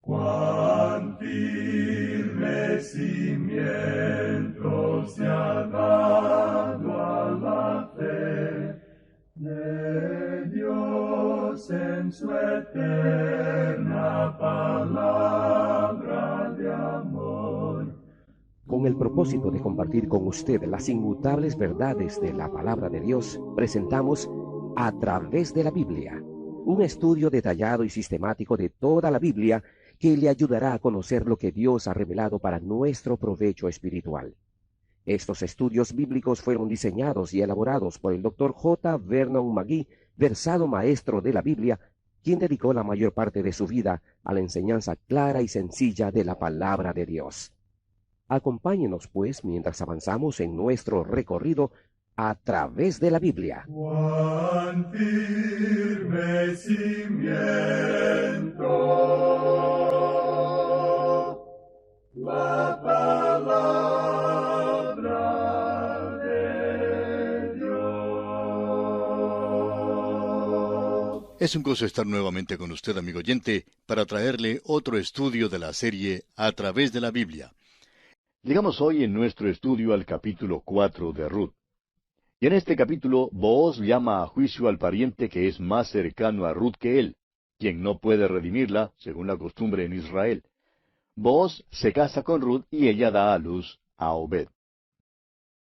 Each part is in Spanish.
Cuán firme cimiento se ha dado a la fe de Dios en su eterna palabra de amor. Con el propósito de compartir con usted las inmutables verdades de la palabra de Dios, presentamos A través de la Biblia, un estudio detallado y sistemático de toda la Biblia que le ayudará a conocer lo que Dios ha revelado para nuestro provecho espiritual. Estos estudios bíblicos fueron diseñados y elaborados por el Dr. J. Vernon McGee, versado maestro de la Biblia, quien dedicó la mayor parte de su vida a la enseñanza clara y sencilla de la palabra de Dios. Acompáñenos, pues, mientras avanzamos en nuestro recorrido a través de la Biblia. Cuán firme cimiento la palabra de Dios. Es un gozo estar nuevamente con usted, amigo oyente, para traerle otro estudio de la serie A través de la Biblia. Llegamos hoy en nuestro estudio al capítulo 4 de Ruth. Y en este capítulo, Booz llama a juicio al pariente que es más cercano a Ruth que él, quien no puede redimirla, según la costumbre en Israel. Booz se casa con Ruth y ella da a luz a Obed.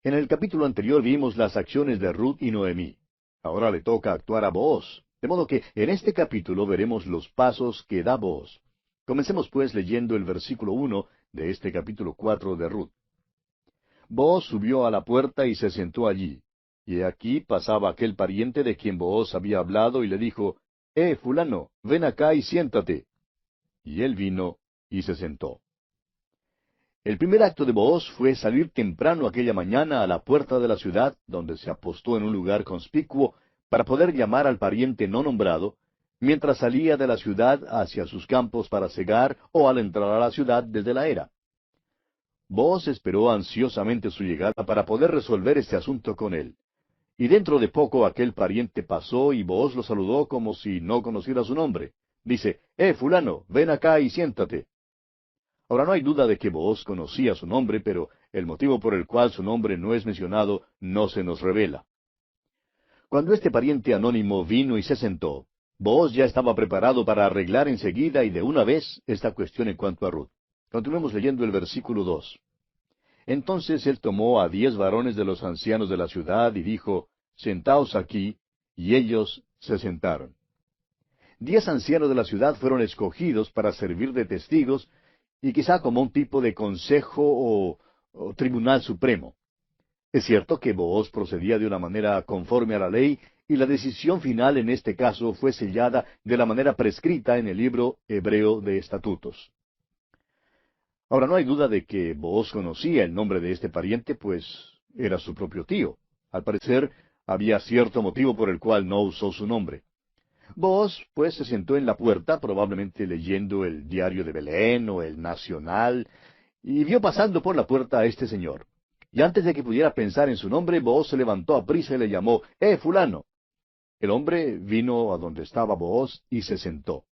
En el capítulo anterior vimos las acciones de Ruth y Noemí. Ahora le toca actuar a Booz. De modo que en este capítulo veremos los pasos que da Booz. Comencemos pues leyendo el versículo 1 de este capítulo 4 de Ruth. Booz subió a la puerta y se sentó allí. Y aquí pasaba aquel pariente de quien Booz había hablado y le dijo, fulano, ven acá y siéntate. Y él vino y se sentó. El primer acto de Booz fue salir temprano aquella mañana a la puerta de la ciudad, donde se apostó en un lugar conspicuo para poder llamar al pariente no nombrado, mientras salía de la ciudad hacia sus campos para segar o al entrar a la ciudad desde la era. Booz esperó ansiosamente su llegada para poder resolver este asunto con él. Y dentro de poco aquel pariente pasó y Booz lo saludó como si no conociera su nombre. Dice, fulano, ven acá y siéntate. Ahora no hay duda de que Booz conocía su nombre, pero el motivo por el cual su nombre no es mencionado no se nos revela. Cuando este pariente anónimo vino y se sentó, Booz ya estaba preparado para arreglar enseguida y de una vez esta cuestión en cuanto a Ruth. Continuemos leyendo el versículo 2. Entonces él tomó a 10 varones de los ancianos de la ciudad y dijo, Sentaos aquí, y ellos se sentaron. 10 ancianos de la ciudad fueron escogidos para servir de testigos, y quizá como un tipo de consejo o tribunal supremo. Es cierto que Booz procedía de una manera conforme a la ley, y la decisión final en este caso fue sellada de la manera prescrita en el libro hebreo de estatutos. Ahora no hay duda de que Booz conocía el nombre de este pariente, pues era su propio tío. Al parecer, había cierto motivo por el cual no usó su nombre. Booz, pues, se sentó en la puerta, probablemente leyendo el diario de Belén o el Nacional, y vio pasando por la puerta a este señor. Y antes de que pudiera pensar en su nombre, Booz se levantó a prisa y le llamó, fulano. El hombre vino a donde estaba Booz y se sentó.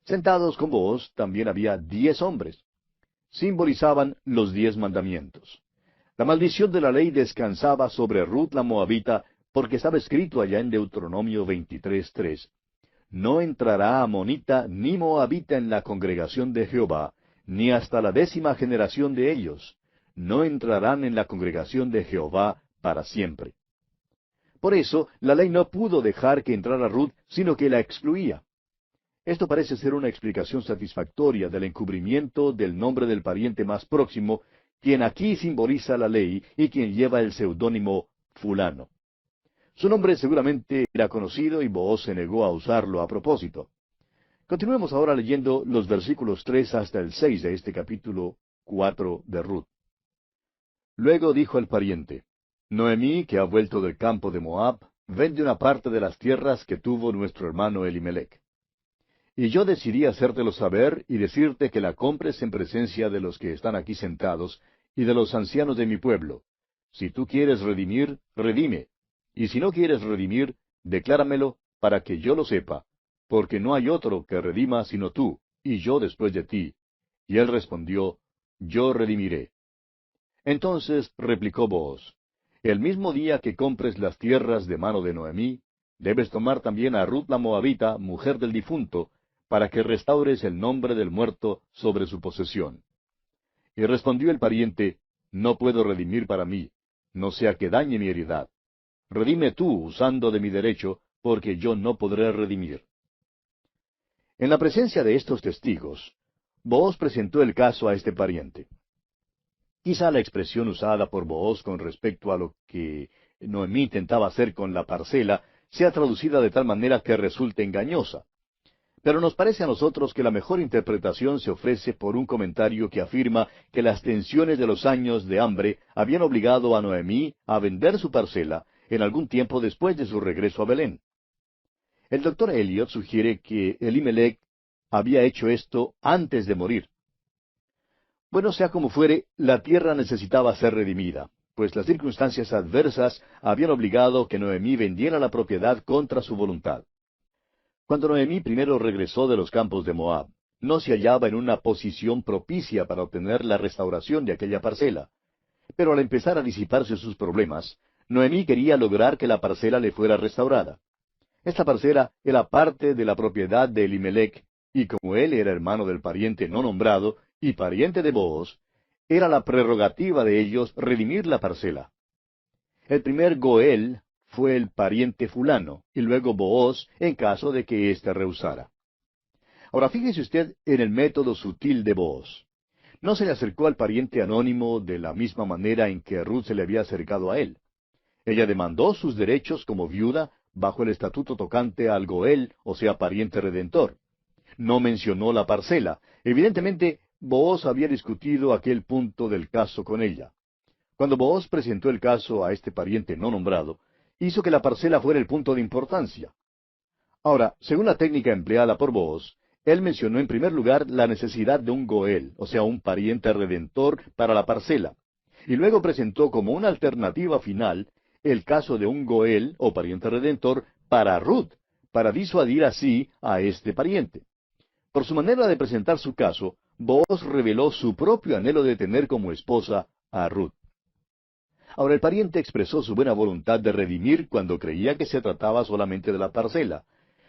Sentados con Booz también había 10 hombres. Simbolizaban los 10 mandamientos. La maldición de la ley descansaba sobre Ruth la Moabita, porque estaba escrito allá en Deuteronomio 23:3. No entrará amonita ni moabita en la congregación de Jehová, ni hasta la 10ª generación de ellos. No entrarán en la congregación de Jehová para siempre. Por eso, la ley no pudo dejar que entrara Ruth, sino que la excluía. Esto parece ser una explicación satisfactoria del encubrimiento del nombre del pariente más próximo, quien aquí simboliza la ley y quien lleva el seudónimo fulano. Su nombre seguramente era conocido y Booz se negó a usarlo a propósito. Continuemos ahora leyendo los versículos 3 hasta el 6 de este capítulo 4 de Ruth. Luego dijo el pariente, Noemí, que ha vuelto del campo de Moab, vende una parte de las tierras que tuvo nuestro hermano Elimelech. Y yo decidí hacértelo saber y decirte que la compres en presencia de los que están aquí sentados y de los ancianos de mi pueblo. Si tú quieres redimir, redime. Y si no quieres redimir, decláramelo para que yo lo sepa, porque no hay otro que redima sino tú, y yo después de ti. Y él respondió, yo redimiré. Entonces replicó Booz, el mismo día que compres las tierras de mano de Noemí, debes tomar también a Ruth la Moabita, mujer del difunto, para que restaures el nombre del muerto sobre su posesión. Y respondió el pariente, no puedo redimir para mí, no sea que dañe mi heredad. Redime tú usando de mi derecho, porque yo no podré redimir. En la presencia de estos testigos, Booz presentó el caso a este pariente. Quizá la expresión usada por Booz con respecto a lo que Noemí intentaba hacer con la parcela sea traducida de tal manera que resulte engañosa. Pero nos parece a nosotros que la mejor interpretación se ofrece por un comentario que afirma que las tensiones de los años de hambre habían obligado a Noemí a vender su parcela en algún tiempo después de su regreso a Belén. El doctor Elliot sugiere que Elimelech había hecho esto antes de morir. Bueno, sea como fuere, la tierra necesitaba ser redimida, pues las circunstancias adversas habían obligado que Noemí vendiera la propiedad contra su voluntad. Cuando Noemí primero regresó de los campos de Moab, no se hallaba en una posición propicia para obtener la restauración de aquella parcela. Pero al empezar a disiparse sus problemas, Noemí quería lograr que la parcela le fuera restaurada. Esta parcela era parte de la propiedad de Elimelech, y como él era hermano del pariente no nombrado y pariente de Booz, era la prerrogativa de ellos redimir la parcela. El primer Goel fue el pariente fulano, y luego Booz en caso de que éste rehusara. Ahora fíjese usted en el método sutil de Booz. No se le acercó al pariente anónimo de la misma manera en que Ruth se le había acercado a él. Ella demandó sus derechos como viuda bajo el estatuto tocante al Goel, o sea, pariente redentor. No mencionó la parcela. Evidentemente, Booz había discutido aquel punto del caso con ella. Cuando Booz presentó el caso a este pariente no nombrado, hizo que la parcela fuera el punto de importancia. Ahora, según la técnica empleada por Booz, él mencionó en primer lugar la necesidad de un Goel, o sea, un pariente redentor para la parcela, y luego presentó como una alternativa final el caso de un Goel, o pariente redentor, para Ruth, para disuadir así a este pariente. Por su manera de presentar su caso, Booz reveló su propio anhelo de tener como esposa a Ruth. Ahora el pariente expresó su buena voluntad de redimir cuando creía que se trataba solamente de la parcela,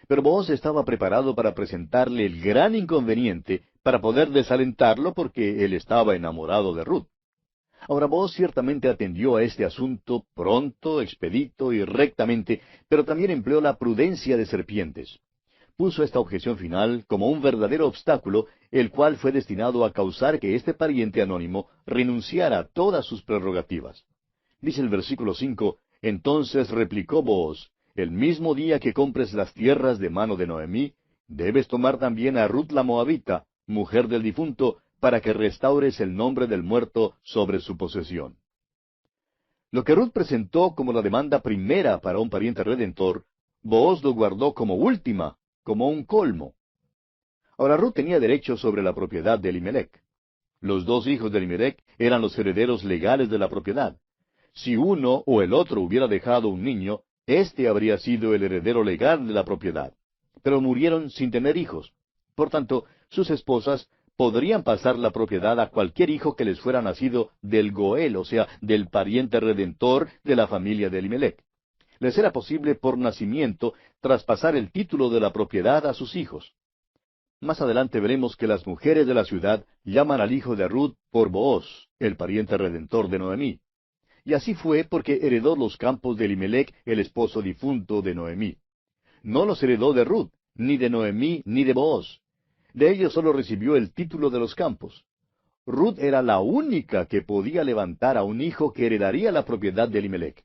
pero Booz estaba preparado para presentarle el gran inconveniente para poder desalentarlo porque él estaba enamorado de Ruth. Ahora Booz ciertamente atendió a este asunto pronto, expedito y rectamente, pero también empleó la prudencia de serpientes. Puso esta objeción final como un verdadero obstáculo, el cual fue destinado a causar que este pariente anónimo renunciara a todas sus prerrogativas. Dice el versículo 5, entonces replicó Booz, el mismo día que compres las tierras de mano de Noemí, debes tomar también a Ruth la Moabita, mujer del difunto, para que restaures el nombre del muerto sobre su posesión. Lo que Ruth presentó como la demanda primera para un pariente redentor, Booz lo guardó como última, como un colmo. Ahora Ruth tenía derecho sobre la propiedad de Elimelech. Los dos hijos de Elimelech eran los herederos legales de la propiedad. Si uno o el otro hubiera dejado un niño, éste habría sido el heredero legal de la propiedad. Pero murieron sin tener hijos. Por tanto, sus esposas podrían pasar la propiedad a cualquier hijo que les fuera nacido del Goel, o sea, del pariente redentor de la familia de Elimelech. Les era posible por nacimiento traspasar el título de la propiedad a sus hijos. Más adelante veremos que las mujeres de la ciudad llaman al hijo de Ruth por Booz, el pariente redentor de Noemí. Y así fue porque heredó los campos de Elimelech, el esposo difunto de Noemí. No los heredó de Ruth, ni de Noemí, ni de Booz. De ellos solo recibió el título de los campos. Ruth era la única que podía levantar a un hijo que heredaría la propiedad de Elimelech.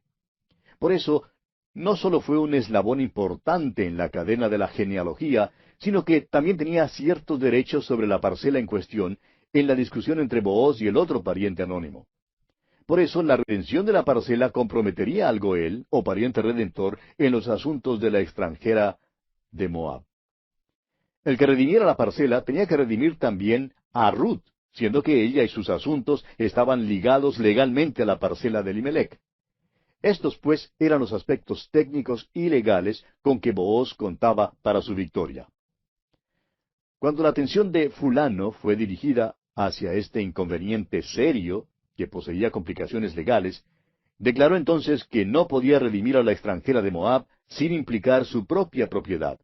Por eso, no solo fue un eslabón importante en la cadena de la genealogía, sino que también tenía ciertos derechos sobre la parcela en cuestión en la discusión entre Booz y el otro pariente anónimo. Por eso, la redención de la parcela comprometería al Goel, o pariente redentor, en los asuntos de la extranjera de Moab. El que redimiera la parcela tenía que redimir también a Ruth, siendo que ella y sus asuntos estaban ligados legalmente a la parcela de Elimelech. Estos, pues, eran los aspectos técnicos y legales con que Booz contaba para su victoria. Cuando la atención de fulano fue dirigida hacia este inconveniente serio, que poseía complicaciones legales, declaró entonces que no podía redimir a la extranjera de Moab sin implicar su propia propiedad.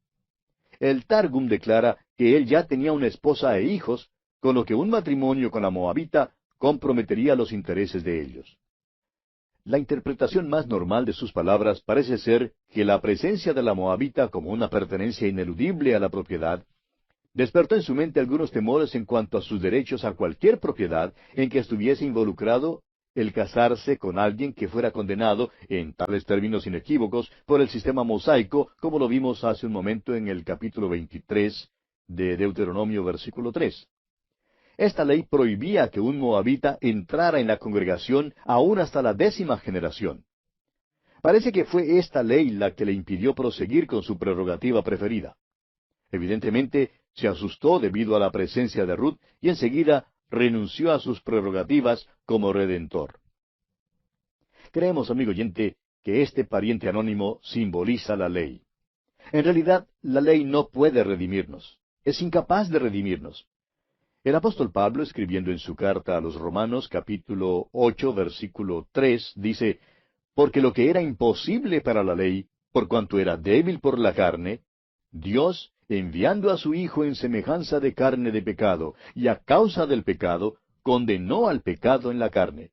El Targum declara que él ya tenía una esposa e hijos, con lo que un matrimonio con la moabita comprometería los intereses de ellos. La interpretación más normal de sus palabras parece ser que la presencia de la moabita como una pertenencia ineludible a la propiedad despertó en su mente algunos temores en cuanto a sus derechos a cualquier propiedad en que estuviese involucrado el casarse con alguien que fuera condenado, en tales términos inequívocos, por el sistema mosaico, como lo vimos hace un momento en el capítulo 23 de Deuteronomio, versículo 3. Esta ley prohibía que un moabita entrara en la congregación aún hasta la 10ª generación. Parece que fue esta ley la que le impidió proseguir con su prerrogativa preferida. Evidentemente, se asustó debido a la presencia de Ruth y enseguida renunció a sus prerrogativas como redentor. Creemos, amigo oyente, que este pariente anónimo simboliza la ley. En realidad, la ley no puede redimirnos. Es incapaz de redimirnos. El apóstol Pablo, escribiendo en su carta a los Romanos, capítulo 8, versículo 3, dice, «Porque lo que era imposible para la ley, por cuanto era débil por la carne, Dios, enviando a su Hijo en semejanza de carne de pecado, y a causa del pecado, condenó al pecado en la carne».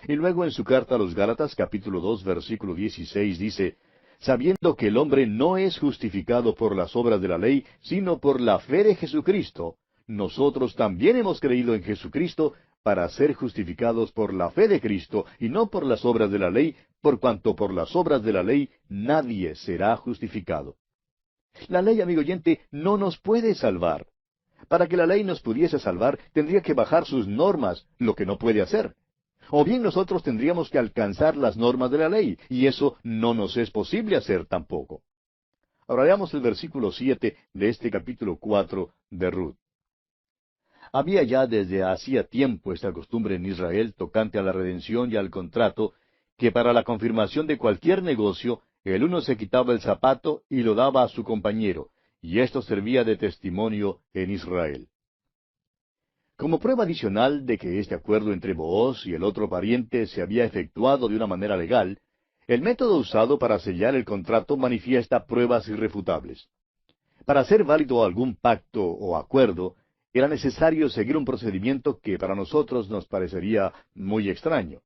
Y luego en su carta a los Gálatas, capítulo 2, versículo 16, dice, «Sabiendo que el hombre no es justificado por las obras de la ley, sino por la fe de Jesucristo, nosotros también hemos creído en Jesucristo para ser justificados por la fe de Cristo y no por las obras de la ley, por cuanto por las obras de la ley nadie será justificado». La ley, amigo oyente, no nos puede salvar. Para que la ley nos pudiese salvar, tendría que bajar sus normas, lo que no puede hacer. O bien nosotros tendríamos que alcanzar las normas de la ley, y eso no nos es posible hacer tampoco. Ahora veamos el versículo 7 de este capítulo 4 de Ruth. Había ya desde hacía tiempo esta costumbre en Israel tocante a la redención y al contrato, que para la confirmación de cualquier negocio, el uno se quitaba el zapato y lo daba a su compañero, y esto servía de testimonio en Israel. Como prueba adicional de que este acuerdo entre Booz y el otro pariente se había efectuado de una manera legal, el método usado para sellar el contrato manifiesta pruebas irrefutables. Para hacer válido algún pacto o acuerdo, era necesario seguir un procedimiento que para nosotros nos parecería muy extraño.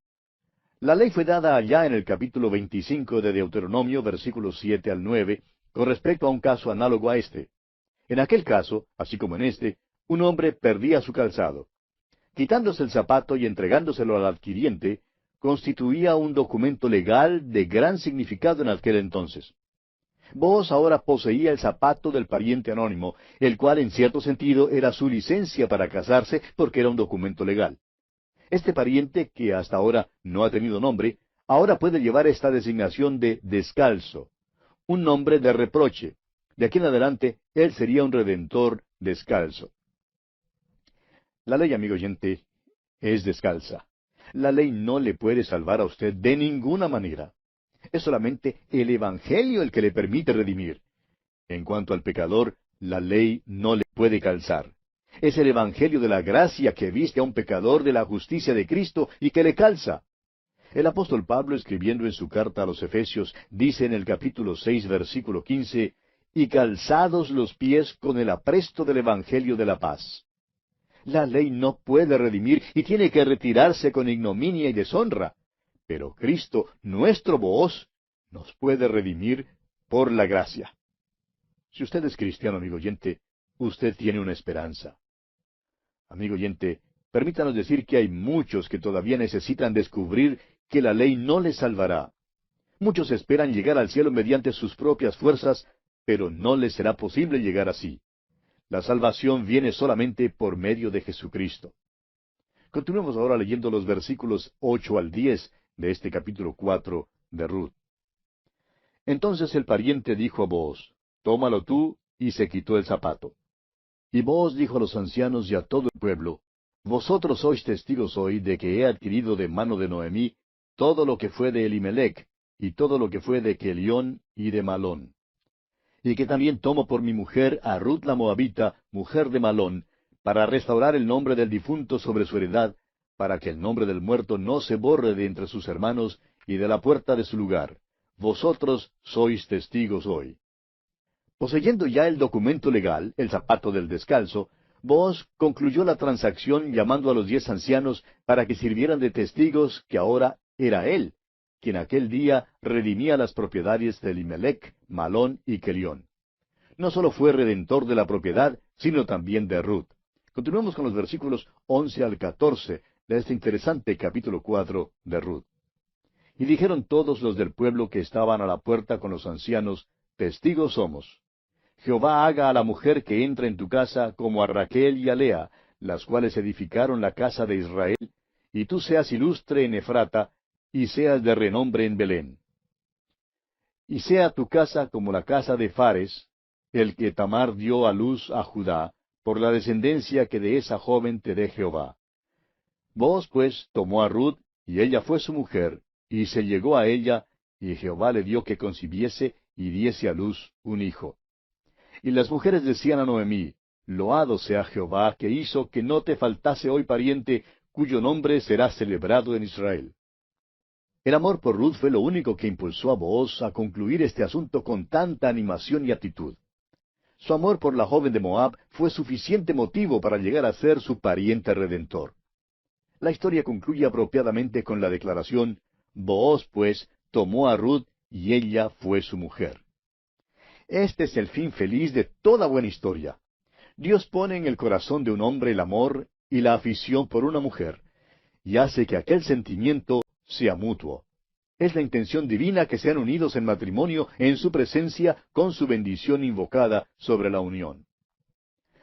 La ley fue dada allá en el capítulo 25 de Deuteronomio, versículos 7 al 9, con respecto a un caso análogo a este. En aquel caso, así como en este, un hombre perdía su calzado. Quitándose el zapato y entregándoselo al adquiriente, constituía un documento legal de gran significado en aquel entonces. Booz ahora poseía el zapato del pariente anónimo, el cual en cierto sentido era su licencia para casarse porque era un documento legal. Este pariente, que hasta ahora no ha tenido nombre, ahora puede llevar esta designación de descalzo, un nombre de reproche. De aquí en adelante, él sería un redentor descalzo. La ley, amigo oyente, es descalza. La ley no le puede salvar a usted de ninguna manera. Es solamente el Evangelio el que le permite redimir. En cuanto al pecador, la ley no le puede calzar. Es el Evangelio de la gracia que viste a un pecador de la justicia de Cristo y que le calza. El apóstol Pablo, escribiendo en su carta a los Efesios, dice en el capítulo 6, versículo 15, «Y calzados los pies con el apresto del Evangelio de la paz». La ley no puede redimir y tiene que retirarse con ignominia y deshonra. Pero Cristo, nuestro Booz, nos puede redimir por la gracia. Si usted es cristiano, amigo oyente, usted tiene una esperanza. Amigo oyente, permítanos decir que hay muchos que todavía necesitan descubrir que la ley no les salvará. Muchos esperan llegar al cielo mediante sus propias fuerzas, pero no les será posible llegar así. La salvación viene solamente por medio de Jesucristo. Continuemos ahora leyendo los versículos 8 al 10 de este capítulo 4 de Ruth. Entonces el pariente dijo a Booz, «Tómalo tú», y se quitó el zapato. Y Booz dijo a los ancianos y a todo el pueblo, «Vosotros sois testigos hoy de que he adquirido de mano de Noemí todo lo que fue de Elimelec, y todo lo que fue de Kelión y de Malón. y que también tomo por mi mujer a Ruth la Moabita, mujer de Malón, para restaurar el nombre del difunto sobre su heredad, para que el nombre del muerto no se borre de entre sus hermanos y de la puerta de su lugar. Vosotros sois testigos hoy. Poseyendo ya el documento legal, el zapato del descalzo, Booz concluyó la transacción llamando a los 10 ancianos para que sirvieran de testigos que ahora era él, quien aquel día redimía las propiedades de Elimelech, Malón y Kelión. No solo fue redentor de la propiedad, sino también de Ruth. Continuemos con los versículos 11 al 14 de este interesante capítulo 4 de Ruth. Y dijeron todos los del pueblo que estaban a la puerta con los ancianos, testigos somos. Jehová haga a la mujer que entra en tu casa como a Raquel y a Lea, las cuales edificaron la casa de Israel, y tú seas ilustre en Efrata, y seas de renombre en Belén. Y sea tu casa como la casa de Fares, el que Tamar dio a luz a Judá, por la descendencia que de esa joven te dé Jehová. Booz pues tomó a Ruth, y ella fue su mujer, y se llegó a ella, y Jehová le dio que concibiese y diese a luz un hijo. Y las mujeres decían a Noemí, Loado sea Jehová, que hizo que no te faltase hoy pariente, cuyo nombre será celebrado en Israel. El amor por Ruth fue lo único que impulsó a Booz a concluir este asunto con tanta animación y actitud. Su amor por la joven de Moab fue suficiente motivo para llegar a ser su pariente redentor. La historia concluye apropiadamente con la declaración, Booz, pues, tomó a Ruth, y ella fue su mujer. Este es el fin feliz de toda buena historia. Dios pone en el corazón de un hombre el amor y la afición por una mujer, y hace que aquel sentimiento sea mutuo. Es la intención divina que sean unidos en matrimonio en su presencia con su bendición invocada sobre la unión.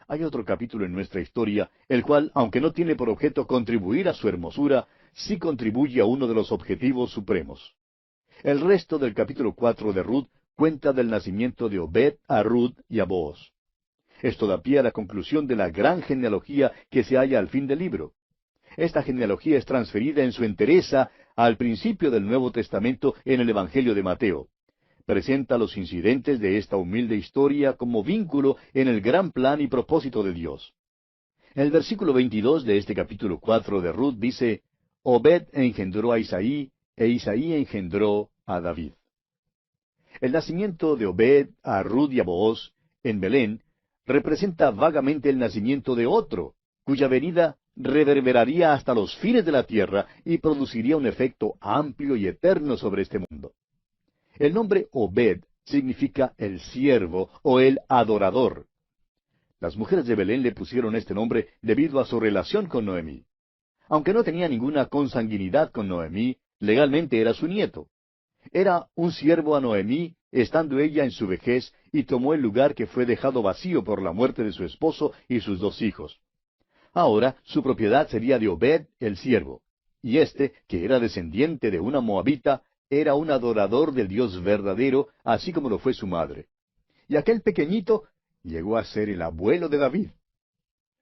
Hay otro capítulo en nuestra historia, el cual, aunque no tiene por objeto contribuir a su hermosura, sí contribuye a uno de los objetivos supremos. El resto del capítulo 4 de Ruth cuenta del nacimiento de Obed a Ruth y a Booz. Esto da pie a la conclusión de la gran genealogía que se halla al fin del libro. Esta genealogía es transferida en su entereza al principio del Nuevo Testamento en el Evangelio de Mateo. Presenta los incidentes de esta humilde historia como vínculo en el gran plan y propósito de Dios. El versículo 22 de este capítulo 4 de Ruth dice, Obed engendró a Isaí, e Isaí engendró a David. El nacimiento de Obed a Ruth y a Booz en Belén representa vagamente el nacimiento de otro, cuya venida reverberaría hasta los fines de la tierra y produciría un efecto amplio y eterno sobre este mundo. El nombre Obed significa el siervo o el adorador. Las mujeres de Belén le pusieron este nombre debido a su relación con Noemí. Aunque no tenía ninguna consanguinidad con Noemí, legalmente era su nieto. Era un siervo a Noemí, estando ella en su vejez, y tomó el lugar que fue dejado vacío por la muerte de su esposo y sus 2 hijos. Ahora su propiedad sería de Obed el siervo, y éste, que era descendiente de una moabita, era un adorador del Dios verdadero, así como lo fue su madre. Y aquel pequeñito llegó a ser el abuelo de David.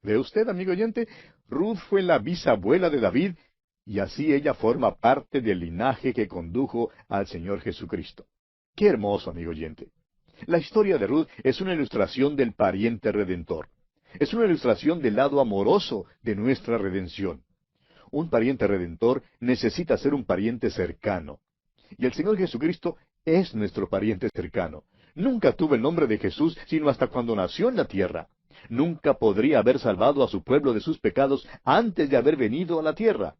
¿Ve usted, amigo oyente? Ruth fue la bisabuela de David, y así ella forma parte del linaje que condujo al Señor Jesucristo. ¡Qué hermoso, amigo oyente! La historia de Ruth es una ilustración del pariente redentor. Es una ilustración del lado amoroso de nuestra redención. Un pariente redentor necesita ser un pariente cercano. Y el Señor Jesucristo es nuestro pariente cercano. Nunca tuvo el nombre de Jesús sino hasta cuando nació en la tierra. Nunca podría haber salvado a su pueblo de sus pecados antes de haber venido a la tierra.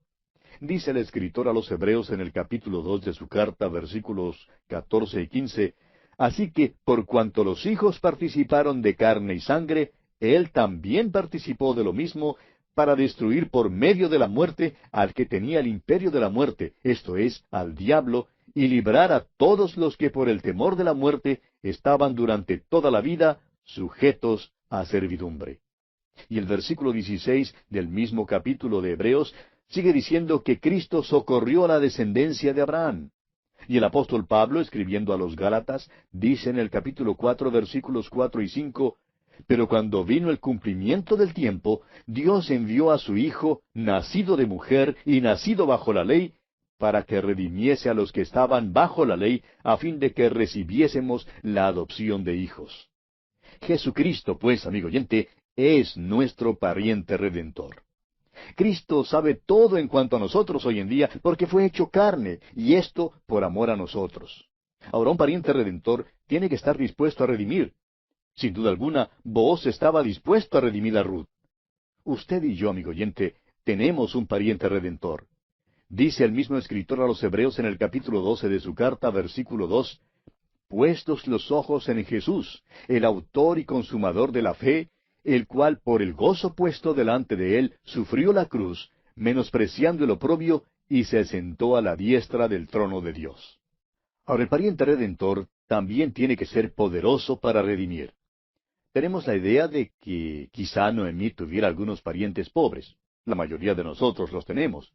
Dice el escritor a los Hebreos en el capítulo 2 de su carta, versículos 14 y 15, Así que, por cuanto los hijos participaron de carne y sangre, él también participó de lo mismo, para destruir por medio de la muerte al que tenía el imperio de la muerte, esto es, al diablo, y librar a todos los que por el temor de la muerte estaban durante toda la vida sujetos a servidumbre. Y el versículo 16 del mismo capítulo de Hebreos sigue diciendo que Cristo socorrió a la descendencia de Abraham. Y el apóstol Pablo, escribiendo a los Gálatas, dice en el capítulo 4, versículos 4 y 5, Pero cuando vino el cumplimiento del tiempo, Dios envió a su Hijo, nacido de mujer y nacido bajo la ley, para que redimiese a los que estaban bajo la ley, a fin de que recibiésemos la adopción de hijos. Jesucristo, pues, amigo oyente, es nuestro pariente redentor. Cristo sabe todo en cuanto a nosotros hoy en día, porque fue hecho carne, y esto por amor a nosotros. Ahora, un pariente redentor tiene que estar dispuesto a redimir. Sin duda alguna, Booz estaba dispuesto a redimir a Ruth. Usted y yo, amigo oyente, tenemos un pariente redentor. Dice el mismo escritor a los Hebreos en el capítulo 12 de su carta, versículo 2, «Puestos los ojos en Jesús, el autor y consumador de la fe, el cual por el gozo puesto delante de él sufrió la cruz, menospreciando el oprobio, y se sentó a la diestra del trono de Dios». Ahora, el pariente redentor también tiene que ser poderoso para redimir. Tenemos la idea de que quizá Noemí tuviera algunos parientes pobres. La mayoría de nosotros los tenemos.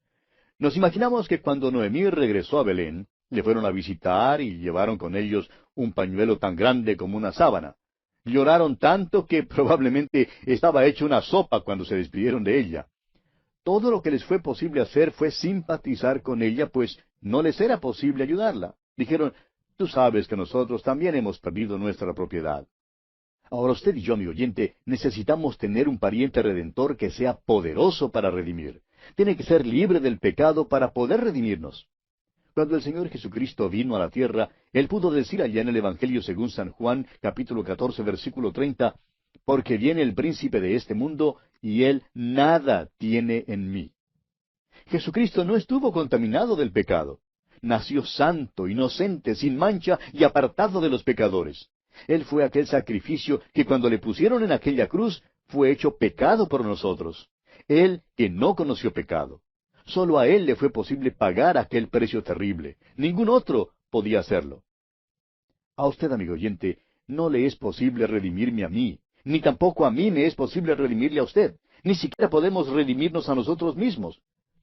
Nos imaginamos que cuando Noemí regresó a Belén, le fueron a visitar y llevaron con ellos un pañuelo tan grande como una sábana. Lloraron tanto que probablemente estaba hecho una sopa cuando se despidieron de ella. Todo lo que les fue posible hacer fue simpatizar con ella, pues no les era posible ayudarla. Dijeron, «Tú sabes que nosotros también hemos perdido nuestra propiedad». Ahora usted y yo, amigo oyente, necesitamos tener un pariente redentor que sea poderoso para redimir. Tiene que ser libre del pecado para poder redimirnos. Cuando el Señor Jesucristo vino a la tierra, Él pudo decir allá en el Evangelio según San Juan, capítulo 14, versículo 30, «Porque viene el príncipe de este mundo, y él nada tiene en mí». Jesucristo no estuvo contaminado del pecado. Nació santo, inocente, sin mancha y apartado de los pecadores. Él fue aquel sacrificio que cuando le pusieron en aquella cruz, fue hecho pecado por nosotros. Él que no conoció pecado. Solo a Él le fue posible pagar aquel precio terrible. Ningún otro podía hacerlo. A usted, amigo oyente, no le es posible redimirme a mí, ni tampoco a mí me es posible redimirle a usted. Ni siquiera podemos redimirnos a nosotros mismos.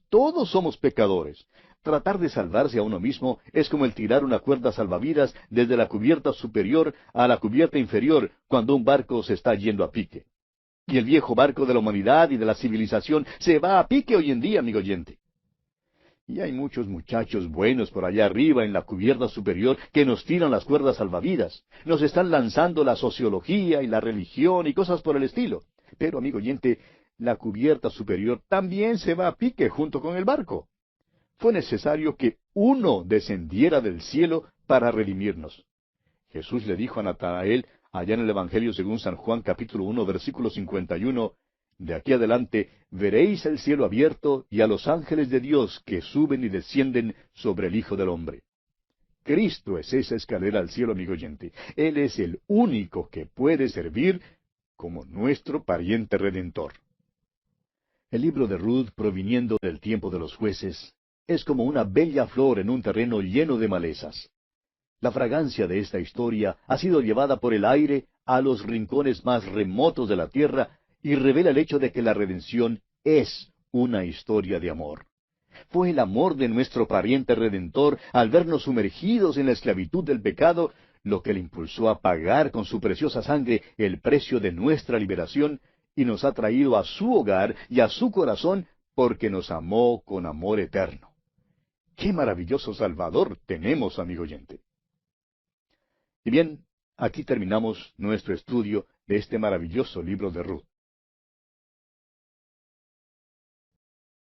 Todos somos pecadores. Tratar de salvarse a uno mismo es como el tirar una cuerda salvavidas desde la cubierta superior a la cubierta inferior cuando un barco se está yendo a pique. Y el viejo barco de la humanidad y de la civilización se va a pique hoy en día, amigo oyente. Y hay muchos muchachos buenos por allá arriba en la cubierta superior que nos tiran las cuerdas salvavidas. Nos están lanzando la sociología y la religión y cosas por el estilo. Pero, amigo oyente, la cubierta superior también se va a pique junto con el barco. Fue necesario que uno descendiera del cielo para redimirnos. Jesús le dijo a Natanael, allá en el Evangelio según San Juan capítulo 1, versículo 51, «De aquí adelante veréis el cielo abierto y a los ángeles de Dios que suben y descienden sobre el Hijo del Hombre». Cristo es esa escalera al cielo, amigo oyente. Él es el único que puede servir como nuestro pariente redentor. El libro de Ruth, proviniendo del tiempo de los jueces, es como una bella flor en un terreno lleno de malezas. La fragancia de esta historia ha sido llevada por el aire a los rincones más remotos de la tierra y revela el hecho de que la redención es una historia de amor. Fue el amor de nuestro pariente redentor al vernos sumergidos en la esclavitud del pecado lo que le impulsó a pagar con su preciosa sangre el precio de nuestra liberación y nos ha traído a su hogar y a su corazón porque nos amó con amor eterno. ¡Qué maravilloso Salvador tenemos, amigo oyente! Y bien, aquí terminamos nuestro estudio de este maravilloso libro de Ruth.